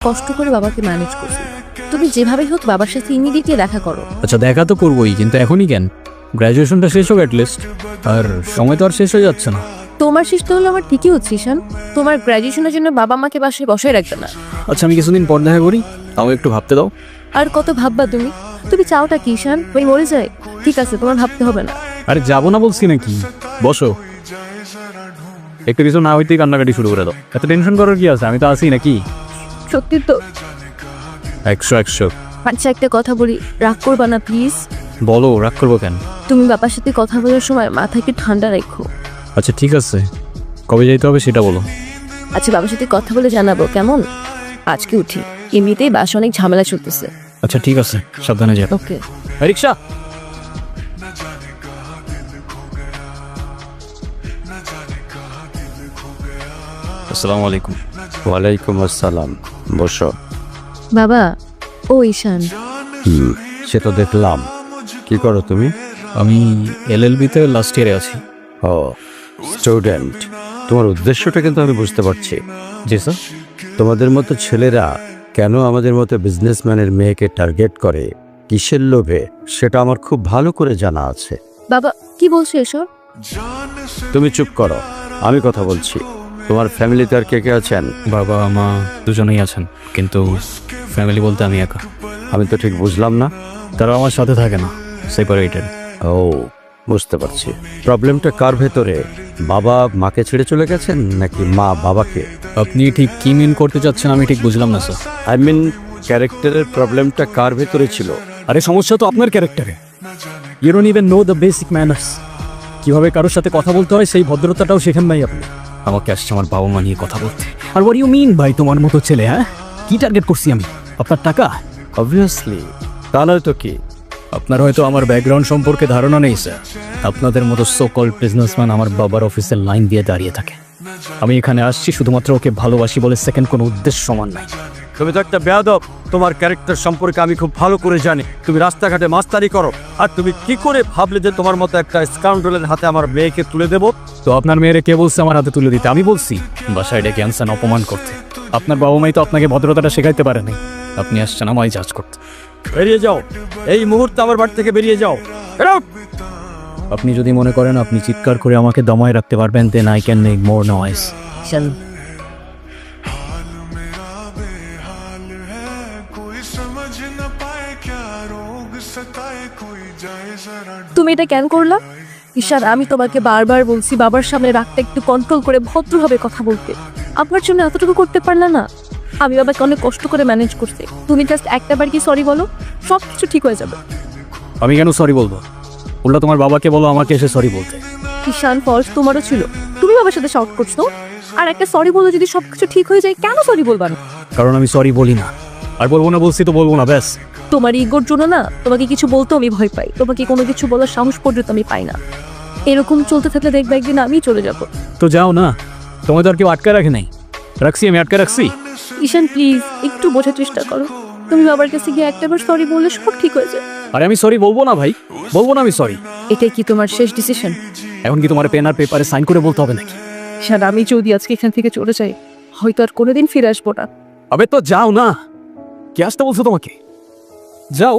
কষ্ট করে বাবাকে ম্যানেজ করছি। তুমি যেভাবে হোক বাবার সাথে ইমিডিয়েটলি দেখা করো। আচ্ছা দেখা তো করবোই, কিন্তু এখনই কেন? গ্র্যাজুয়েশনটা শেষ হোক অ্যাটলিস্ট। আর সময় তো আর শেষ হয়ে যাচ্ছে না। তোমার শেষ তো হলো, আমার ঠিকই হচ্ছে ঈশান। তোমার গ্র্যাজুয়েশনের জন্য বাবা মাকে বাসায় বসায় রাখবে না। আচ্ছা আমি কিছুদিন পর দেখা করি, আমাকে একটু ভাবতে দাও। আর কত ভাববা তুমি? তুমি চাওটা কি ঈশান? ওই মরে যায়? ঠিক আছে, তোমার ভাবতে হবে না। আরে যাবো না বলছি নাকি? বসো। একটু কিছু না হইতেই কান্নাকাটি শুরু করে দাও। এত টেনশন করার কি আছে? আমি তো আছি নাকি? সত্যি তো? 100 আচ্ছা একটা কথা বলি, রাগ করবা না প্লিজ। বলো, রাগ করবো কেন? তুমি বাবার সাথে কথা বলার সময় মাথাকে ঠান্ডা রাখো। আচ্ছা ঠিক আছে, কবে যাইতে হবে সেটা বলো। আচ্ছা বাবার সাথে কথা বলে জানাবো কেমন? আজকে উঠি, এমনিতেই বাসা অনেক ঝামেলা চলতেছে। আচ্ছা ঠিক আছে, সাবধানে যাও। ওকে। রিক্সা। আসসালামু আলাইকুম। ওয়ালাইকুম আসসালাম। বসো। বাবা, ও ঈশান। সে তো দেখলাম। কি করো তুমি? আমি LLB-তে লাস্ট ইয়ারে আছি। ও স্টুডেন্ট। তোমার উদ্দেশ্যটা কিন্তু আমি বুঝতে পারছি। জি স্যার। তোমাদের মতো ছেলেরা কেন আমাদের মতো বিজনেসম্যানের মেয়েকে টার্গেট করে, কিসের লোভে, সেটা আমার খুব ভালো করে জানা আছে। বাবা কি বলছো এসব? তুমি চুপ করো, আমি কথা বলছি। তোমার ফ্যামিলিতে আর কে কে আছেন? বাবা মা দুজনেই আছেন, কিন্তু ফ্যামিলি বলতে আমি একা। আমি তো ঠিক বুঝলাম না। তারা আমার সাথে থাকে না, সেপারেটেড। ও বুঝতে পারছি। প্রবলেমটা কার ভেতরে? বাবা মাকে ছেড়ে চলে গেছেন নাকি মা বাবাকে? আপনি ঠিক কি মিন করতে চাচ্ছেন আমি ঠিক বুঝলাম না স্যার। আই মিন ক্যারেক্টারের প্রবলেমটা কার ভেতরে ছিল? আরে সমস্যা তো আপনার ক্যারেক্টারে। You don't even know the basic manners. কিভাবে কারোর সাথে কথা বলতে হয় সেই ভদ্রতাটাও শেখেন নাই আপনি। আমাকে আসছে আমার বাবা মা নিয়ে কথা বলতে। আর হোয়াট ইউ মিন ভাই, তোমার মতো ছেলে? হ্যাঁ, কি টার্গেট করছি আমি? আপনার টাকা? অবভিয়াসলি, তা নয় তো কি? আপনার হয়তো আমার ব্যাকগ্রাউন্ড সম্পর্কে ধারণা নেই স্যার। আপনাদের মতো সো কল্ড বিজনেসম্যান আমার বাবার অফিসের লাইন দিয়ে দাঁড়িয়ে থাকে। আমি এখানে আসছি শুধুমাত্র ওকে ভালোবাসি বলে, সেকেন্ড কোনো উদ্দেশ্য সমান নাই। তুমি তো একটা বেয়াদব। তোমার ক্যারেক্টার সম্পর্কে আমি খুব ভালো করে জানি। তুমি রাস্তাঘাটে মাস্তারি করো, আর তুমি কি করে ভাবলে যে তোমার মতো একটা স্কাউন্ডারের হাতে আমার মেয়েকে তুলে দেবো? তো আপনার মেয়েরে কে বলছে আমার হাতে তুলে দিতে? আমি বলছি? বাসায় ডেকে আনছেন অপমান করতে। আপনার বাবা মাই তো আপনাকে ভদ্রতাটা শেখাইতে পারেনি। আপনি আসছেন আমায় জাজ করতে। বেরিয়ে যাও, এই মুহূর্তে আমার বাড়ি থেকে বেরিয়ে যাও। Get out! আপনি যদি মনে করেন আপনি চিৎকার করে আমাকে দমায় রাখতে পারবেন, then I can make more noise. Ishan, তুমি এটা কেন করলা? ঈশান, আমি তোমাকে বারবার বলছি বাবার সামনে রাগটা একটু কন্ট্রোল করে ভদ্রভাবে কথা বলতে। আমার জন্য এতটুকু করতে পারলা না? আমি বাবাকে অনেক কষ্ট করে ম্যানেজ করছি। তুমি জাস্ট একটাবার কি সরি বলো, সব কিছু ঠিক হয়ে যাবে। আমি কেন সরি বলবো? উল্টা তোমার বাবাকে বলো আমাকে এসে সরি বলতে। ঈশান, ফল্স তোমারও ছিল। তুমি বাবার সাথে শর্ট করছো, আর একটা সরি বলো যদি সবকিছু ঠিক হয়ে যায়, কেন সরি বলবা না? কারণ আমি সরি বলি না। আর বলবো না বলছি তো বলবো না, ব্যাস। তোমার ইগোর জন্য না তোমাকে কিছু বলতেও আমি ভয় পাই। তোমাকে কোনো কিছু বলার সাহস পর্যন্ত আমি পাই না। এরকম চলতে থাকলে দেখবে একদিন আমি চলে যাব। তো যাও না, তোমায় তো আর কেউ আটকে রাখে নাই। রাখছি? আমি আটকে রাখছি? ঈশান প্লিজ একটু বোঝার চেষ্টা করো। তুমি বাবার কাছে গিয়ে একটাবার সরি বললে সব ঠিক হয়ে যায়। আরে আমি সরি বলবো না ভাই, বলবো না আমি সরি। এটাই কি তোমার শেষ ডিসিশন? এখন কি তোমার পেন আর পেপারে সাইন করে বলতে হবে নাকি? ঈশান, আমি যদি আজকে এখান থেকে চলে যাই, হয়তো আর কোনোদিন ফিরে আসবো না। আবে তো যাও না, কে আসতে বলছো তোমাকে? যাও।